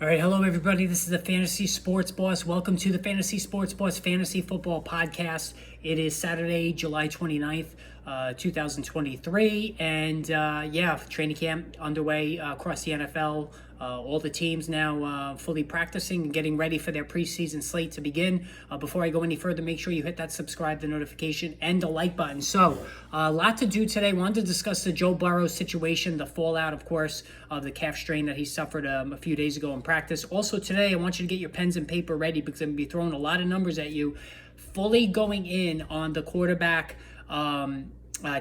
All right, hello everybody. This is the Fantasy Sports Boss. Welcome to the Fantasy Sports Boss Fantasy Football Podcast. It is Saturday, July 29th, 2023. And training camp underway across the NFL. All the teams now fully practicing and getting ready for their preseason slate to begin. Before I go any further, make sure you hit that subscribe, the notification, and the like button. So, a lot to do today. Wanted to discuss the Joe Burrow situation, the fallout, of course, of the calf strain that he suffered a few days ago in practice. Also today, I want you to get your pens and paper ready because I'm going to be throwing a lot of numbers at you, fully going in on the quarterback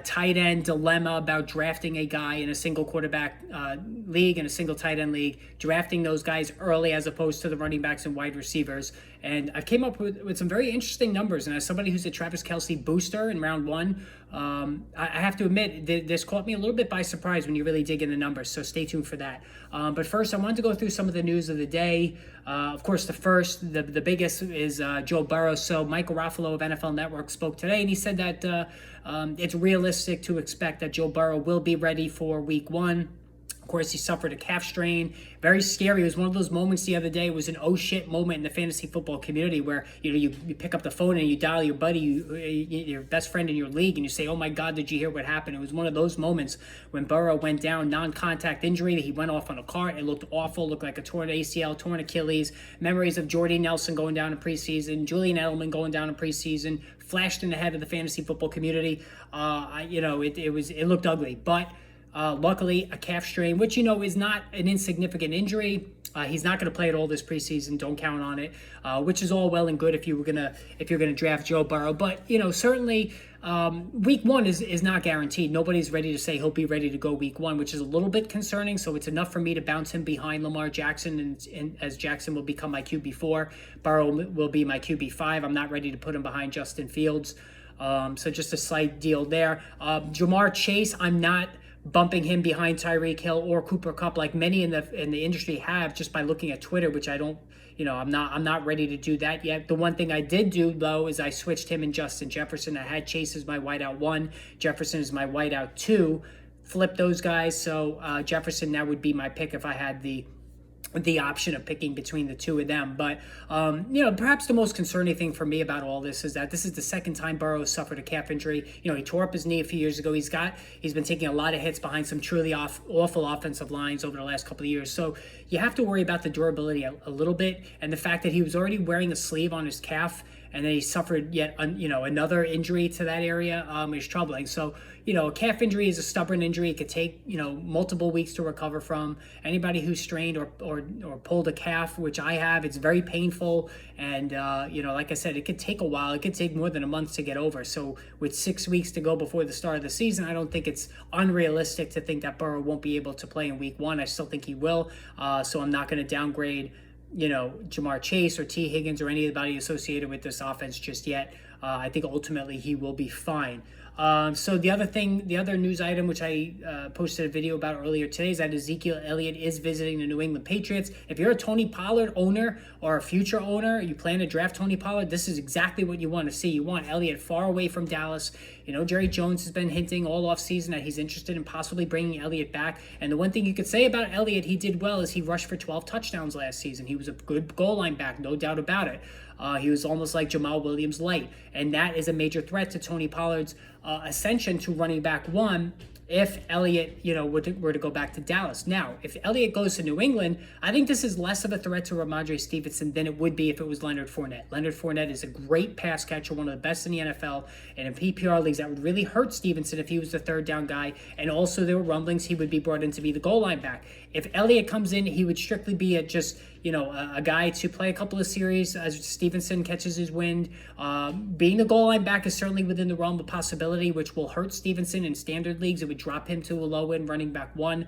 tight end dilemma about drafting a guy in a single quarterback league and a single tight end league, drafting those guys early as opposed to the running backs and wide receivers. And I came up with some very interesting numbers. And as somebody who's a Travis Kelce booster in round one, I have to admit, this caught me a little bit by surprise when you really dig in the numbers. So stay tuned for that. But first, I wanted to go through some of the news of the day. Of course, the biggest is Joe Burrow. So Mike Garofalo of NFL Network spoke today, and he said that it's realistic to expect that Joe Burrow will be ready for week one. Of course, he suffered a calf strain. Very scary. It was one of those moments the other day. It was an oh shit moment in the fantasy football community where you pick up the phone and you dial your buddy, your best friend in your league, and you say, "Oh my God, did you hear what happened?" It was one of those moments when Burrow went down, non-contact injury. He went off on a cart. It looked awful. Looked like a torn ACL, torn Achilles. Memories of Jordy Nelson going down in preseason, Julian Edelman going down in preseason, flashed in the head of the fantasy football community. It looked ugly, but. Luckily, a calf strain, which is not an insignificant injury. He's not going to play at all this preseason. Don't count on it. Which is all well and good if you're gonna draft Joe Burrow. But certainly, week one is not guaranteed. Nobody's ready to say he'll be ready to go week one, which is a little bit concerning. So it's enough for me to bounce him behind Lamar Jackson, and as Jackson will become my QB4, Burrow will be my QB5. I'm not ready to put him behind Justin Fields. So just a slight deal there. Jamar Chase, I'm not bumping him behind Tyreek Hill or Cooper Kupp like many in the industry have, just by looking at Twitter, which I don't, I'm not ready to do that yet. The one thing I did do though is I switched him and Justin Jefferson. I had Chase as my wideout 1, Jefferson is my wideout 2. Flip those guys, so Jefferson now would be my pick if I had the option of picking between the two of them. But, perhaps the most concerning thing for me about all this is that this is the second time Burrow has suffered a calf injury. He tore up his knee a few years ago. He's been taking a lot of hits behind some truly awful offensive lines over the last couple of years. So you have to worry about the durability a little bit, and the fact that he was already wearing a sleeve on his calf and then he suffered yet another injury to that area is troubling. So a calf injury is a stubborn injury. It could take multiple weeks to recover from. Anybody who's strained or pulled a calf, which I have, it's very painful, and like I said, it could take a while. It could take more than a month to get over. So with 6 weeks to go before the start of the season, I don't think it's unrealistic to think that Burrow won't be able to play in week one. I still think he will. So I'm not going to downgrade Jamar Chase or T. Higgins or anybody associated with this offense just yet. I think ultimately he will be fine. So the other news item, which I posted a video about earlier today, is that Ezekiel Elliott is visiting the New England Patriots. If you're a Tony Pollard owner or a future owner, you plan to draft Tony Pollard, this is exactly what you want to see. You want Elliott far away from Dallas. Jerry Jones has been hinting all offseason that he's interested in possibly bringing Elliott back. And the one thing you could say about Elliott, he did well, is he rushed for 12 touchdowns last season. He was a good goal line back, no doubt about it. He was almost like Jamal Williams light. And that is a major threat to Tony Pollard's ascension to running back 1 if Elliott, were to go back to Dallas. Now, if Elliott goes to New England, I think this is less of a threat to Ramondre Stevenson than it would be if it was Leonard Fournette. Leonard Fournette is a great pass catcher, one of the best in the NFL, and in PPR leagues, that would really hurt Stevenson if he was the third down guy, and also there were rumblings he would be brought in to be the goal line back. If Elliott comes in, he would strictly be a guy to play a couple of series as Stevenson catches his wind. Being the goal line back is certainly within the realm of possibility, which will hurt Stevenson in standard leagues. It would drop him to a low-end running back 1.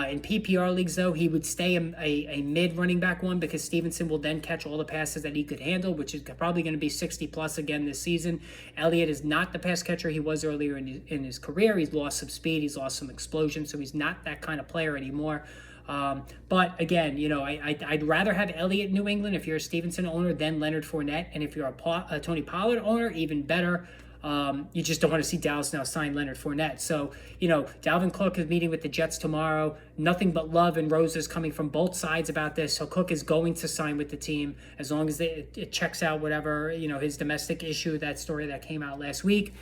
In PPR leagues, though, he would stay a mid running back 1 because Stevenson will then catch all the passes that he could handle, which is probably going to be 60-plus again this season. Elliott is not the pass catcher he was earlier in his career. He's lost some speed. He's lost some explosion, so he's not that kind of player anymore. But again, I'd rather have Elliott in New England if you're a Stevenson owner than Leonard Fournette. And if you're a Tony Pollard owner, even better. You just don't want to see Dallas now sign Leonard Fournette. So, Dalvin Cook is meeting with the Jets tomorrow. Nothing but love and roses coming from both sides about this. So Cook is going to sign with the team as long as it checks out whatever, his domestic issue, that story that came out last week.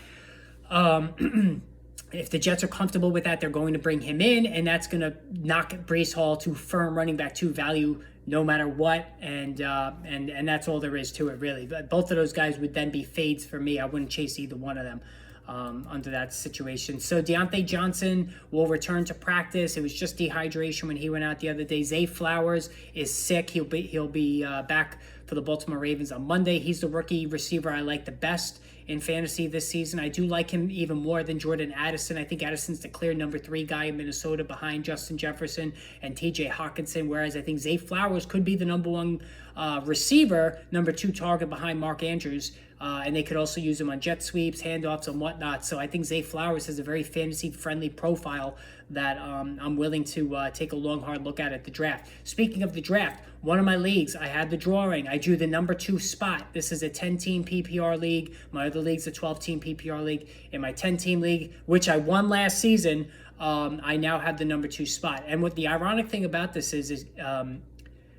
If the Jets are comfortable with that, they're going to bring him in, and that's going to knock Breece Hall to firm running back 2 value no matter what, and that's all there is to it, really. But both of those guys would then be fades for me. I wouldn't chase either one of them under that situation. So Deontay Johnson will return to practice. It was just dehydration when he went out the other day. Zay Flowers is sick. He'll be back for the Baltimore Ravens on Monday. He's the rookie receiver I like the best in fantasy this season. I do like him even more than Jordan Addison. I think Addison's the clear number 3 guy in Minnesota behind Justin Jefferson and TJ Hawkinson, whereas I think Zay Flowers could be the number 1 receiver, number 2 target behind Mark Andrews, and they could also use him on jet sweeps, handoffs, and whatnot. So I think Zay Flowers has a very fantasy-friendly profile that I'm willing to take a long, hard look at the draft. Speaking of the draft, one of my leagues, I had the drawing. I drew the number 2 spot. This is a 10-team PPR league. My other league's a 12-team PPR league. In my 10-team league, which I won last season, I now have the number 2 spot. And what the ironic thing about this is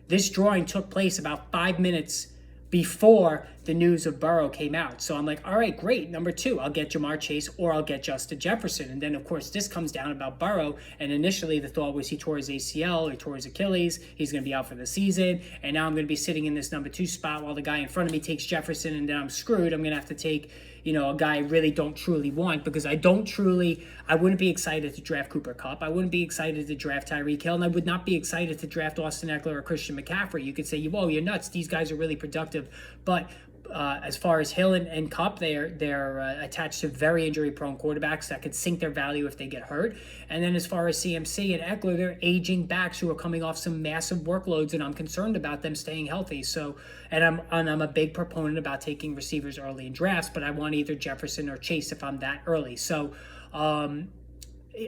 this drawing took place about 5 minutes before the news of Burrow came out. So I'm like, all right, great. Number 2, I'll get Jamar Chase or I'll get Justin Jefferson. And then, of course, this comes down about Burrow. And initially the thought was he tore his ACL, he tore his Achilles. He's going to be out for the season. And now I'm going to be sitting in this number 2 spot while the guy in front of me takes Jefferson, and then I'm screwed. I'm going to have to take, a guy I really don't truly want, because I wouldn't be excited to draft Cooper Kupp. I wouldn't be excited to draft Tyreek Hill, and I would not be excited to draft Austin Eckler or Christian McCaffrey. You could say, whoa, you're nuts. These guys are really productive. But as far as Hill and Kupp, they're attached to very injury-prone quarterbacks that could sink their value if they get hurt. And then as far as CMC and Eckler, they're aging backs who are coming off some massive workloads, and I'm concerned about them staying healthy. So, and I'm a big proponent about taking receivers early in drafts, but I want either Jefferson or Chase if I'm that early. So,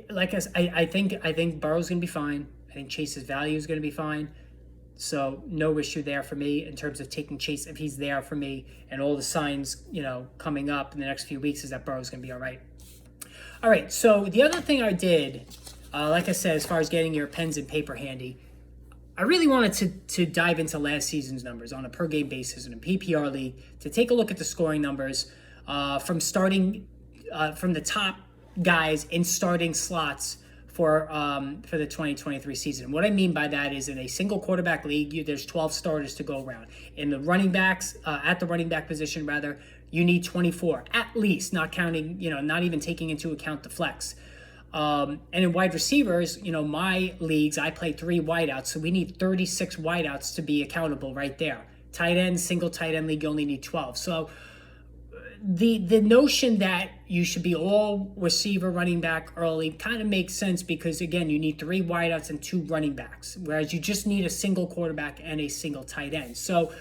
like I think Burrow's going to be fine. I think Chase's value is going to be fine. So no issue there for me in terms of taking Chase if he's there for me, and all the signs, coming up in the next few weeks is that Burrow's going to be all right. All right, so the other thing I did, like I said, as far as getting your pens and paper handy, I really wanted to dive into last season's numbers on a per-game basis in a PPR league to take a look at the scoring numbers from the top guys in starting slots for the 2023 season. What I mean by that is in a single quarterback league, there's 12 starters to go around. In the running backs, at the running back position rather, you need 24 at least, not counting, not even taking into account the flex. And in wide receivers, my leagues, I play 3 wideouts, so we need 36 wideouts to be accountable right there. Tight end, single tight end league, you only need 12. So the notion that you should be all receiver running back early kind of makes sense, because again, you need 3 wideouts and 2 running backs, whereas you just need a single quarterback and a single tight end. So,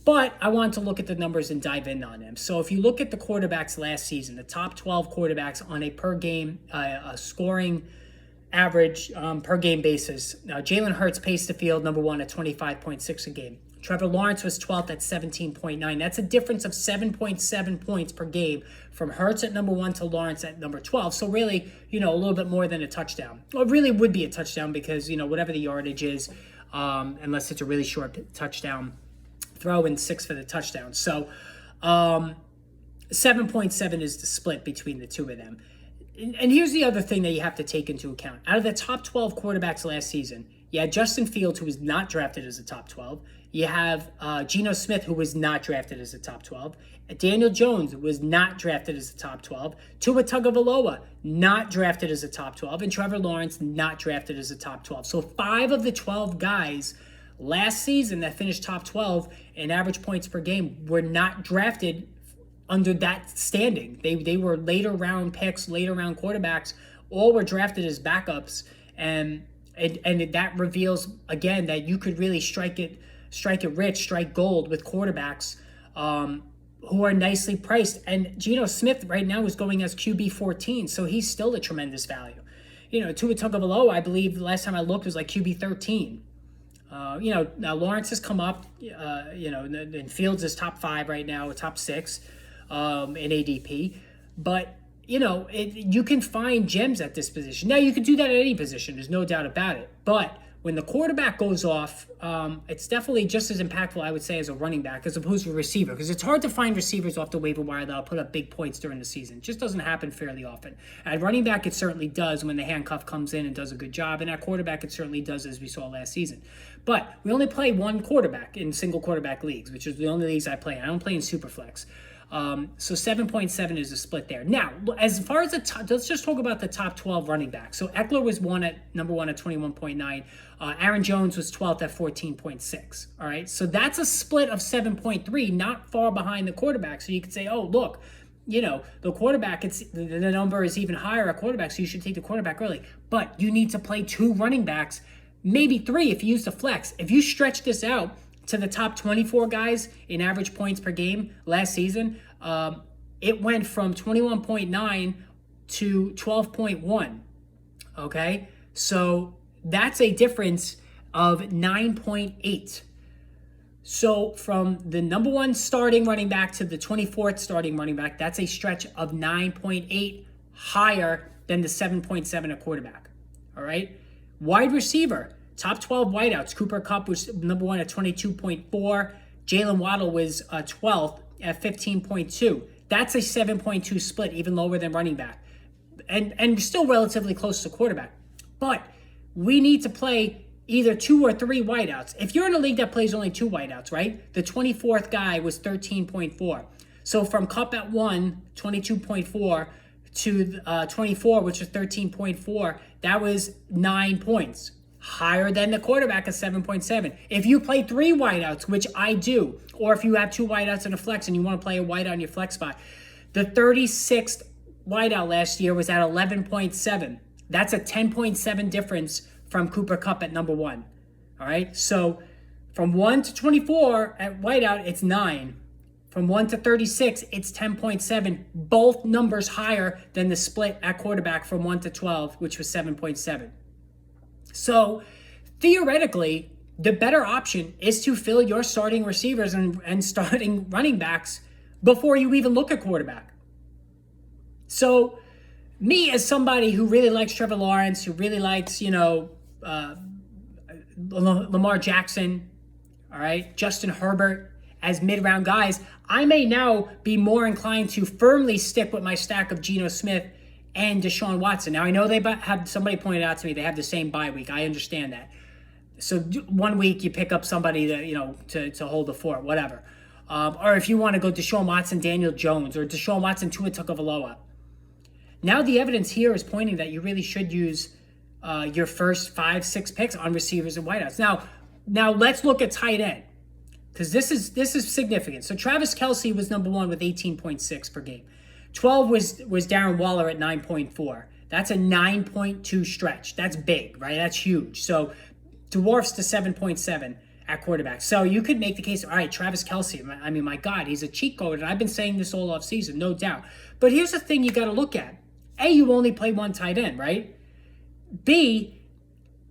but I want to look at the numbers and dive in on them. So if you look at the quarterbacks last season, the top 12 quarterbacks on a per game scoring average per game basis. Now, Jalen Hurts paced the field number 1 at 25.6 a game. Trevor Lawrence was 12th at 17.9. That's a difference of 7.7 points per game from Hurts at number 1 to Lawrence at number 12. So really, a little bit more than a touchdown. Well, it really would be a touchdown because, whatever the yardage is, unless it's a really short touchdown throw, and 6 for the touchdown. So 7.7 is the split between the two of them. And here's the other thing that you have to take into account. Out of the top 12 quarterbacks last season, you had Justin Fields, who was not drafted as a top 12. You have Geno Smith, who was not drafted as a top 12. Daniel Jones was not drafted as a top 12. Tua Tagovailoa, not drafted as a top 12. And Trevor Lawrence, not drafted as a top 12. So 5 of the 12 guys last season that finished top 12 in average points per game were not drafted under that standing. They were later round picks, later round quarterbacks. All were drafted as backups. And that reveals, again, that you could really strike it rich, strike gold with quarterbacks who are nicely priced. And Geno Smith right now is going as QB 14, so he's still a tremendous value. Tua Tagovailoa, I believe the last time I looked, was like QB 13. Now Lawrence has come up, and Fields is top 5 right now, top 6 in ADP. But, you can find gems at this position. Now, you can do that at any position. There's no doubt about it. But when the quarterback goes off, it's definitely just as impactful, I would say, as a running back as opposed to a receiver. Because it's hard to find receivers off the waiver wire that'll put up big points during the season. It just doesn't happen fairly often. At running back, it certainly does when the handcuff comes in and does a good job. And at quarterback, it certainly does, as we saw last season. But we only play one quarterback in single quarterback leagues, which is the only leagues I play in. I don't play in Superflex. So 7.7 is a split there. Now, as far as let's just talk about the top 12 running backs. So Eckler was number one at 21.9. Aaron Jones was 12th at 14.6. All right. So that's a split of 7.3, not far behind the quarterback. So you could say, oh, look, the quarterback, the number is even higher at quarterback. So you should take the quarterback early, but you need to play two running backs, maybe three if you use the flex. If you stretch this out to the top 24 guys in average points per game last season, it went from 21.9 to 12.1. Okay, so that's a difference of 9.8. So from the number one starting running back to the 24th starting running back, that's a stretch of 9.8 higher than the 7.7 at quarterback. All right, wide receiver. Top 12 wideouts. Cooper Kupp was number one at 22.4. Jalen Waddle was 12th at 15.2. That's a 7.2 split, even lower than running back. And still relatively close to quarterback. But we need to play either two or three wideouts. If you're in a league that plays only two wideouts, right? The 24th guy was 13.4. So from Kupp at 1, 22.4, to 24, which is 13.4, that was 9 points. Higher than the quarterback at 7.7. If you play three wideouts, which I do, or if you have two wideouts and a flex and you want to play a wideout in your flex spot, the 36th wideout last year was at 11.7. That's a 10.7 difference from Cooper Kupp at number one. All right, so from 1 to 24 at wideout, it's 9. From 1 to 36, it's 10.7. Both numbers higher than the split at quarterback from 1 to 12, which was 7.7. So theoretically, the better option is to fill your starting receivers and starting running backs before you even look at quarterback. So me, as somebody who really likes Trevor Lawrence, who really likes, Lamar Jackson, all right, Justin Herbert as mid-round guys, I may now be more inclined to firmly stick with my stack of Geno Smith and Deshaun Watson. Now, I know they have, somebody pointed out to me, they have the same bye week. I understand that. So 1 week you pick up somebody that, to hold the fort, whatever. Or if you want to go Deshaun Watson, Daniel Jones, or Deshaun Watson, Tua Tagovailoa. Now the evidence here is pointing that you really should use your first 5-6 picks on receivers and wideouts. Now let's look at tight end, because this is significant. So Travis Kelce was number one with 18.6 per game. 12 was Darren Waller at 9.4. That's a 9.2 stretch. That's big, right? That's huge. So dwarfs to 7.7 at quarterback. So you could make the case, all right, Travis Kelce, I mean, my God, he's a cheat code. And I've been saying this all offseason, no doubt. But here's the thing you got to look at. A, you only play one tight end, right? B,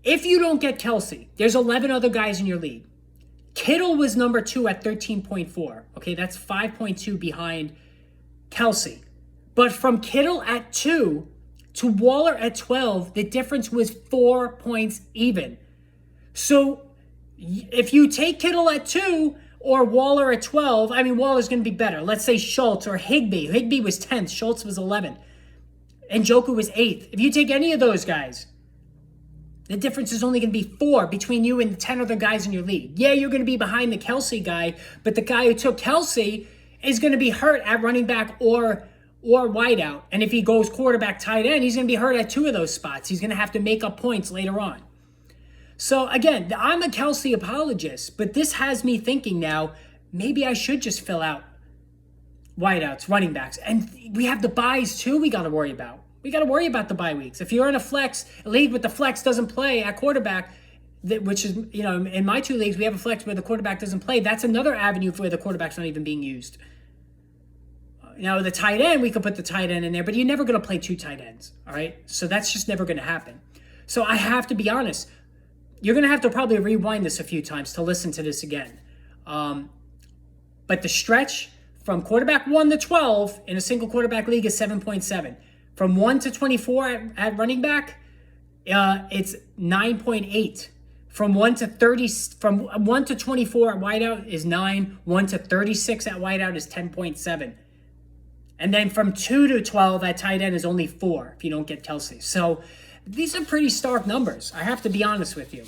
if you don't get Kelce, there's 11 other guys in your league. Kittle was number 2 at 13.4. Okay, that's 5.2 behind Kelce. But from Kittle at 2 to Waller at 12, the difference was 4 points even. So if you take Kittle at 2 or Waller at 12, I mean, Waller's going to be better. Let's say Schultz or Higbee. Higbee was 10th. Schultz was 11th. And Njoku was 8th. If you take any of those guys, the difference is only going to be 4 between you and the 10 other guys in your league. Yeah, you're going to be behind the Kelce guy, but the guy who took Kelce is going to be hurt at running back or wideout. And if he goes quarterback tight end, he's going to be hurt at 2 of those spots. He's going to have to make up points later on. So again, I'm a Kelce apologist, but this has me thinking now, maybe I should just fill out wideouts, running backs. And we have the buys too we got to worry about. We got to worry about the bye weeks. If you're in a league with the flex doesn't play at quarterback, which is, in my 2 leagues, we have a flex where the quarterback doesn't play. That's another avenue where the quarterback's not even being used. Now, the tight end, we could put the tight end in there, but you're never going to play 2 tight ends, all right? So that's just never going to happen. So I have to be honest. You're going to have to probably rewind this a few times to listen to this again. But the stretch from quarterback 1 to 12 in a single quarterback league is 7.7. From 1 to 24 at running back, it's 9.8. From 1 to 24 at wideout is 9. 1 to 36 at wideout is 10.7. And then from 2 to 12 at tight end is only 4 if you don't get Kelsey. So these are pretty stark numbers. I have to be honest with you.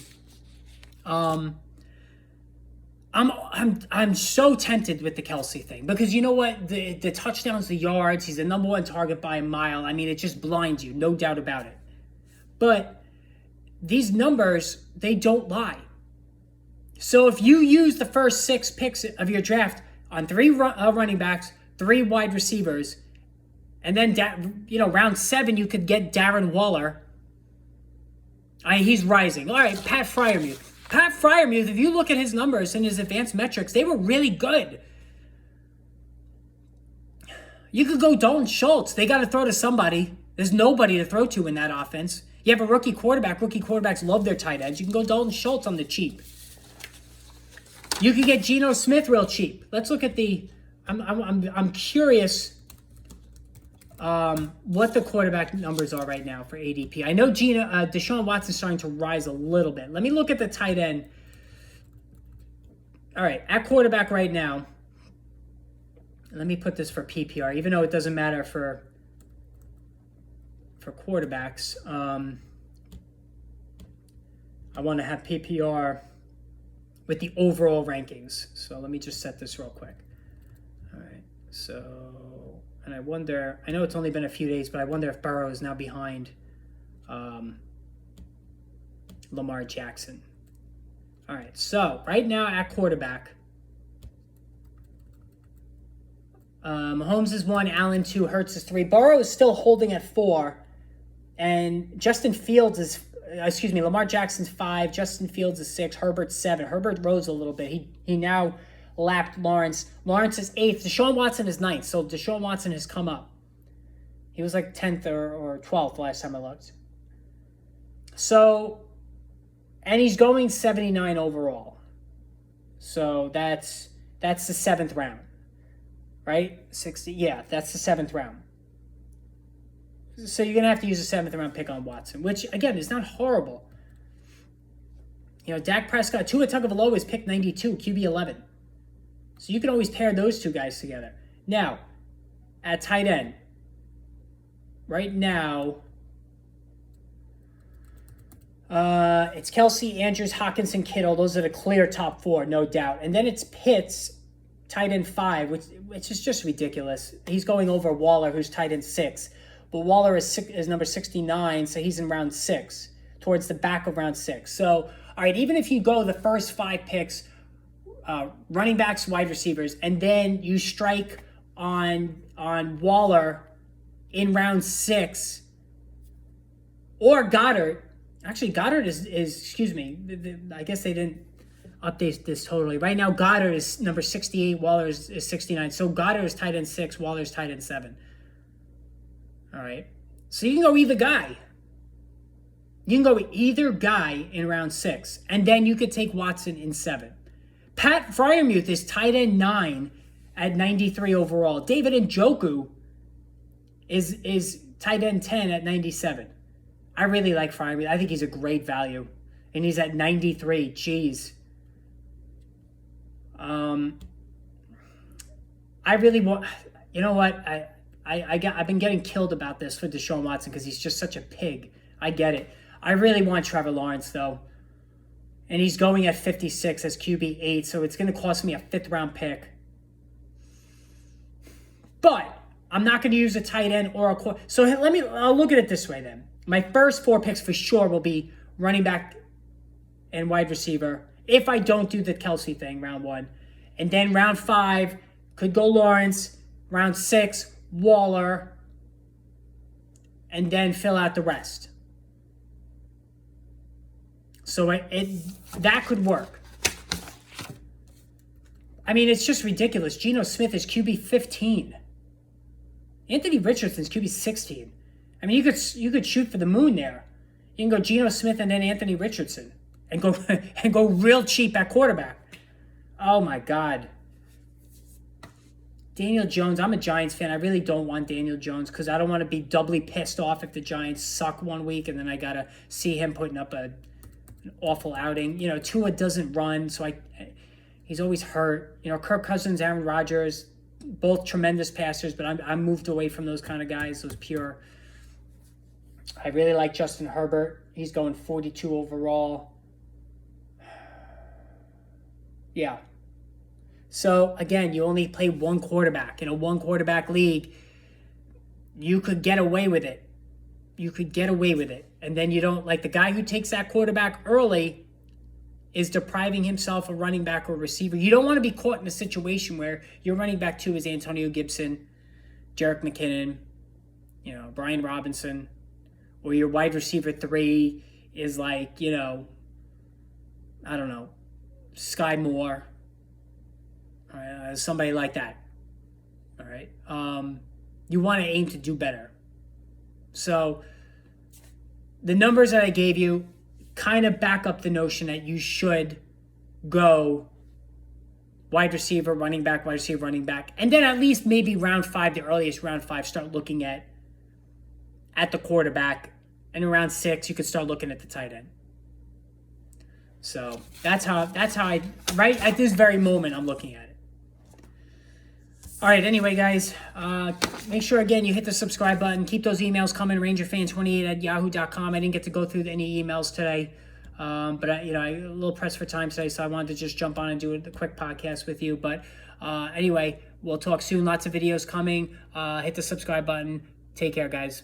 I'm so tempted with the Kelsey thing because you know what? The touchdowns, the yards, he's the number one target by a mile. I mean, it just blinds you, no doubt about it. But these numbers, they don't lie. So if you use the first 6 picks of your draft on 3 running backs, 3 wide receivers, and then round 7 you could get Darren Waller. He's rising. All right, Pat Freiermuth. Pat Freiermuth, if you look at his numbers and his advanced metrics, they were really good. You could go Dalton Schultz. They got to throw to somebody. There's nobody to throw to in that offense. You have a rookie quarterback. Rookie quarterbacks love their tight ends. You can go Dalton Schultz on the cheap. You could get Geno Smith real cheap. Let's look at the. I'm curious what the quarterback numbers are right now for ADP. I know Deshaun Watson's starting to rise a little bit. Let me look at the tight end. All right, at quarterback right now. Let me put this for PPR, even though it doesn't matter for quarterbacks. I want to have PPR with the overall rankings. So let me just set this real quick. All right, so, and I wonder, I know it's only been a few days, but I wonder if Burrow is now behind Lamar Jackson. All right, so right now at quarterback, Mahomes is 1, Allen 2, Hurts is 3. Burrow is still holding at 4, and Lamar Jackson's 5, Justin Fields is 6, Herbert's 7. Herbert rose a little bit. He now lapped Lawrence. Lawrence is 8th. Deshaun Watson is 9th, so Deshaun Watson has come up. He was like 10th or 12th last time I looked. So, and he's going 79 overall. So that's the 7th round. Right? 60. Yeah, that's the 7th round. So you're going to have to use a 7th round pick on Watson, which, again, is not horrible. You know, Dak Prescott, Tua Tagovailoa is pick 92, QB 11. So you can always pair those 2 guys together. Now, at tight end, right now, it's Kelsey, Andrews, Hawkinson, Kittle. Those are the clear top 4, no doubt. And then it's Pitts, tight end 5, which is just ridiculous. He's going over Waller, who's tight end 6. But Waller is number 69, so he's in round 6, towards the back of round 6. So, all right, even if you go the first 5 picks, running backs, wide receivers, and then you strike on Waller in round 6, or Goddard. Actually, Goddard is excuse me, I guess they didn't update this totally. Right now, Goddard is number 68, Waller is 69. So Goddard is tight end 6, Waller is tight end 7. All right. So you can go either guy. You can go either guy in round 6, and then you could take Watson in 7. Pat Freiermuth is tight end 9 at 93 overall. David Njoku is tight end 10 at 97. I really like Freiermuth. I think he's a great value, and he's at 93. Jeez. I really want. You know what? I've been getting killed about this for Deshaun Watson because he's just such a pig. I get it. I really want Trevor Lawrence, though. And he's going at 56 as QB 8, so it's going to cost me a 5th round pick. But I'm not going to use a tight end or a quarterback. So I'll look at it this way then. My first 4 picks for sure will be running back and wide receiver if I don't do the Kelsey thing, round 1. And then round 5 could go Lawrence. Round 6, Waller. And then fill out the rest. So that could work. I mean, it's just ridiculous. Geno Smith is QB 15. Anthony Richardson's QB 16. I mean, you could shoot for the moon there. You can go Geno Smith and then Anthony Richardson and go real cheap at quarterback. Oh my God. Daniel Jones, I'm a Giants fan. I really don't want Daniel Jones because I don't want to be doubly pissed off if the Giants suck one week and then I got to see him putting up an awful outing. You know, Tua doesn't run, so he's always hurt. You know, Kirk Cousins, Aaron Rodgers, both tremendous passers, but I'm moved away from those kind of guys, those pure. I really like Justin Herbert. He's going 42 overall. Yeah. So, again, you only play one quarterback. In a one-quarterback league, you could get away with it. You could get away with it. And then you don't, like the guy who takes that quarterback early is depriving himself of running back or receiver. You don't want to be caught in a situation where your running back 2 is Antonio Gibson, Jerick McKinnon, you know, Brian Robinson, or your wide receiver 3 is like, you know, I don't know, Sky Moore, somebody like that. All right. You want to aim to do better. So the numbers that I gave you kind of back up the notion that you should go wide receiver, running back, wide receiver, running back. And then at least maybe round 5, the earliest round 5, start looking at the quarterback. And around 6, you could start looking at the tight end. So that's how I, right at this very moment, I'm looking at it. All right, anyway, guys, make sure, again, you hit the subscribe button. Keep those emails coming, rangerfan28@yahoo.com. I didn't get to go through any emails today, but I a little pressed for time today, so I wanted to just jump on and do a quick podcast with you. But anyway, we'll talk soon. Lots of videos coming. Hit the subscribe button. Take care, guys.